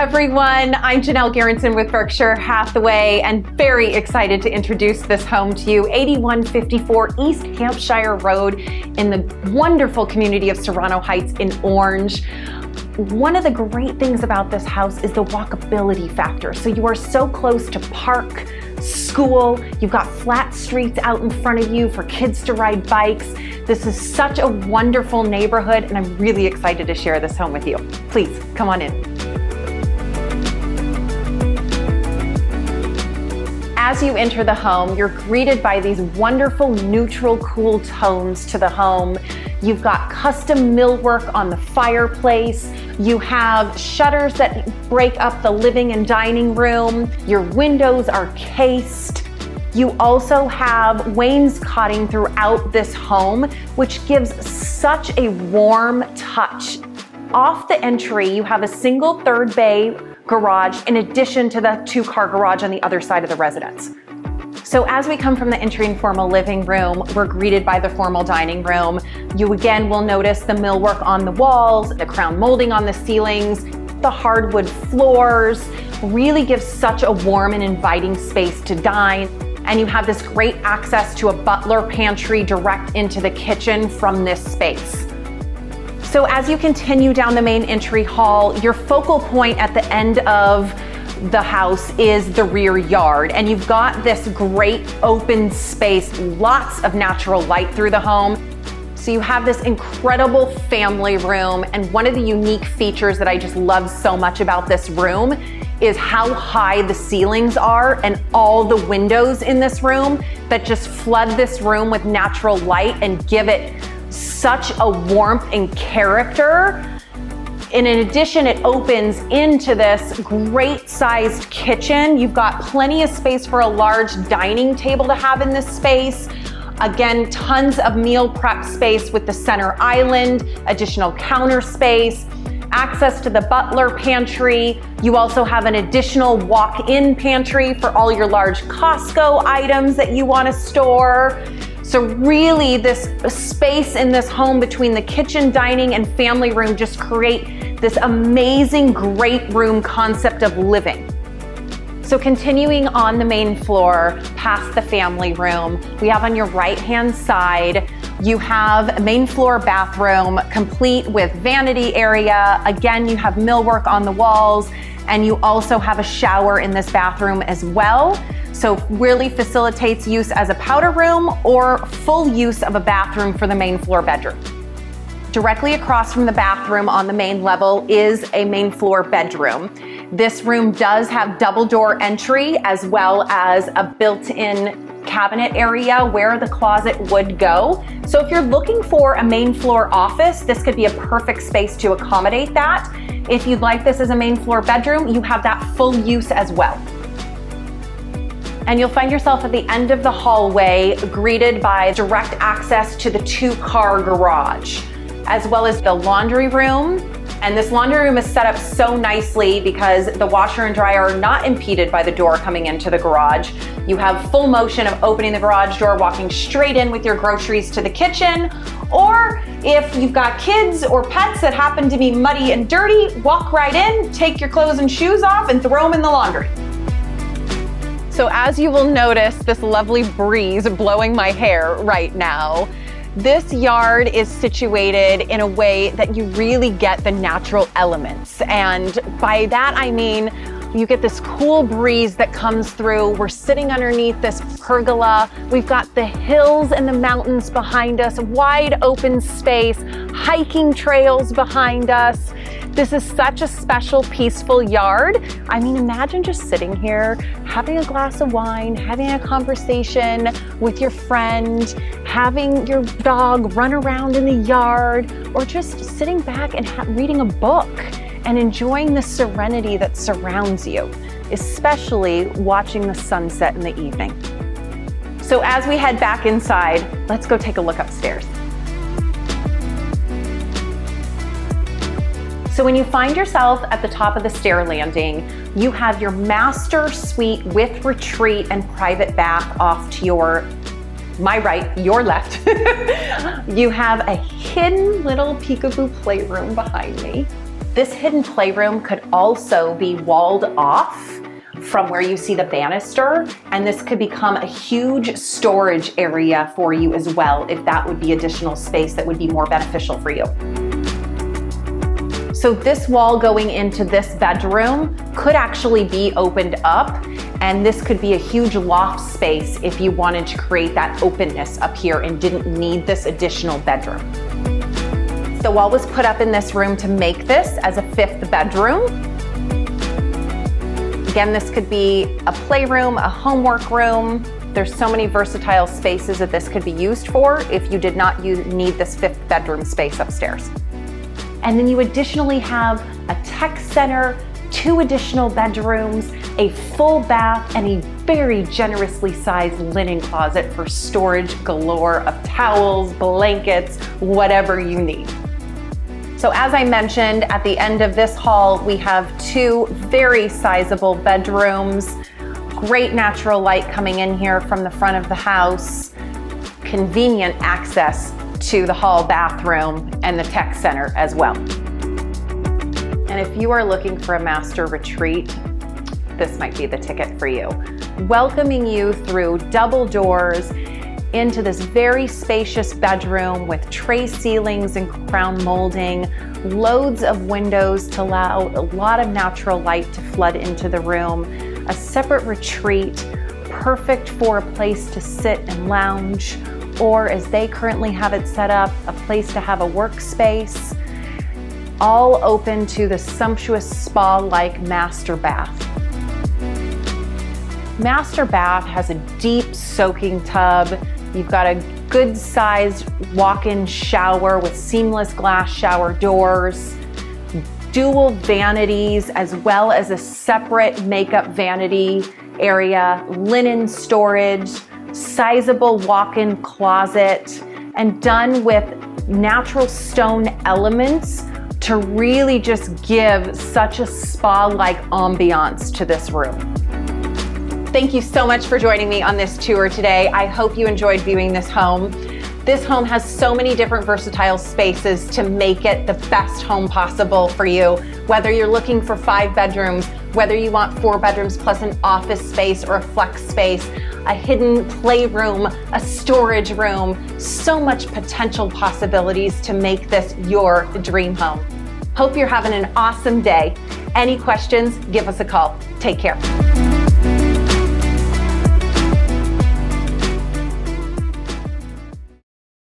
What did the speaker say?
everyone, I'm TheGeronsins with Berkshire Hathaway and very excited to introduce this home to you. 8154 East Hampshire Road in the wonderful community of Serrano Heights in Orange. One of the great things about this house is the walkability factor. So you are so close to park, school, you've got flat streets out in front of you for kids to ride bikes. This is such a wonderful neighborhood and I'm really excited to share this home with you. Please come on in. As you enter the home, you're greeted by these wonderful neutral cool tones to the home. You've got custom millwork on the fireplace. You have shutters that break up the living and dining room. Your windows are cased. You also have wainscoting throughout this home, which gives such a warm touch. Off the entry, you have a single third bay garage in addition to the 2-car garage on the other side of the residence. So as we come from the entry and formal living room, we're greeted by the formal dining room. You again will notice the millwork on the walls, the crown molding on the ceilings, the hardwood floors, really gives such a warm and inviting space to dine. And you have this great access to a butler pantry direct into the kitchen from this space. So as you continue down the main entry hall, your focal point at the end of the house is the rear yard. And you've got this great open space, lots of natural light through the home. So you have this incredible family room. And one of the unique features that I just love so much about this room is how high the ceilings are and all the windows in this room that just flood this room with natural light and give it such a warmth and character. And in addition, it opens into this great sized kitchen. You've got plenty of space for a large dining table to have in this space. Again, tons of meal prep space with the center island, additional counter space, access to the butler pantry. You also have an additional walk-in pantry for all your large Costco items that you want to store. So really this space in this home between the kitchen, dining, and family room just create this amazing great room concept of living. So continuing on the main floor past the family room, we have on your right-hand side, you have a main floor bathroom complete with vanity area. Again, you have millwork on the walls and you also have a shower in this bathroom as well. So really facilitates use as a powder room or full use of a bathroom for the main floor bedroom. Directly across from the bathroom on the main level is a main floor bedroom. This room does have double door entry as well as a built-in cabinet area where the closet would go. So if you're looking for a main floor office, this could be a perfect space to accommodate that. If you'd like this as a main floor bedroom, you have that full use as well. And you'll find yourself at the end of the hallway greeted by direct access to the 2-car garage, as well as the laundry room. And this laundry room is set up so nicely because the washer and dryer are not impeded by the door coming into the garage. You have full motion of opening the garage door, walking straight in with your groceries to the kitchen. Or if you've got kids or pets that happen to be muddy and dirty, walk right in, take your clothes and shoes off and throw them in the laundry. So as you will notice this lovely breeze blowing my hair right now, this yard is situated in a way that you really get the natural elements. And by that I mean, you get this cool breeze that comes through. We're sitting underneath this pergola. We've got the hills and the mountains behind us, wide open space, hiking trails behind us. This is such a special, peaceful yard. I mean, imagine just sitting here, having a glass of wine, having a conversation with your friend, having your dog run around in the yard, or just sitting back and reading a book and enjoying the serenity that surrounds you, especially watching the sunset in the evening. So as we head back inside, let's go take a look upstairs. So when you find yourself at the top of the stair landing, you have your master suite with retreat and private bath off to your my right, your left. You have a hidden little peekaboo playroom behind me. This hidden playroom could also be walled off from where you see the banister, and this could become a huge storage area for you as well, if that would be additional space that would be more beneficial for you. So this wall going into this bedroom could actually be opened up, and this could be a huge loft space if you wanted to create that openness up here and didn't need this additional bedroom. The wall was put up in this room to make this as a 5th bedroom. Again, this could be a playroom, a homework room. There's so many versatile spaces that this could be used for if you did not need this 5th bedroom space upstairs. And then you additionally have a tech center, 2 additional bedrooms, a full bath, and a very generously sized linen closet for storage galore of towels, blankets, whatever you need. So as I mentioned, at the end of this hall, we have 2 very sizable bedrooms, great natural light coming in here from the front of the house, convenient access to the hall bathroom and the tech center as well. And if you are looking for a master retreat, this might be the ticket for you. Welcoming you through double doors into this very spacious bedroom with tray ceilings and crown molding, loads of windows to allow a lot of natural light to flood into the room, a separate retreat, perfect for a place to sit and lounge, or as they currently have it set up, a place to have a workspace, all open to the sumptuous spa-like master bath. Master bath has a deep soaking tub. You've got a good sized walk-in shower with seamless glass shower doors, dual vanities, as well as a separate makeup vanity area, linen storage, sizable walk-in closet, and done with natural stone elements to really just give such a spa-like ambiance to this room. Thank you so much for joining me on this tour today. I hope you enjoyed viewing this home. This home has so many different versatile spaces to make it the best home possible for you. Whether you're looking for 5 bedrooms, whether you want 4 bedrooms plus an office space or a flex space, a hidden playroom, a storage room, so much potential possibilities to make this your dream home. Hope you're having an awesome day. Any questions, give us a call. Take care.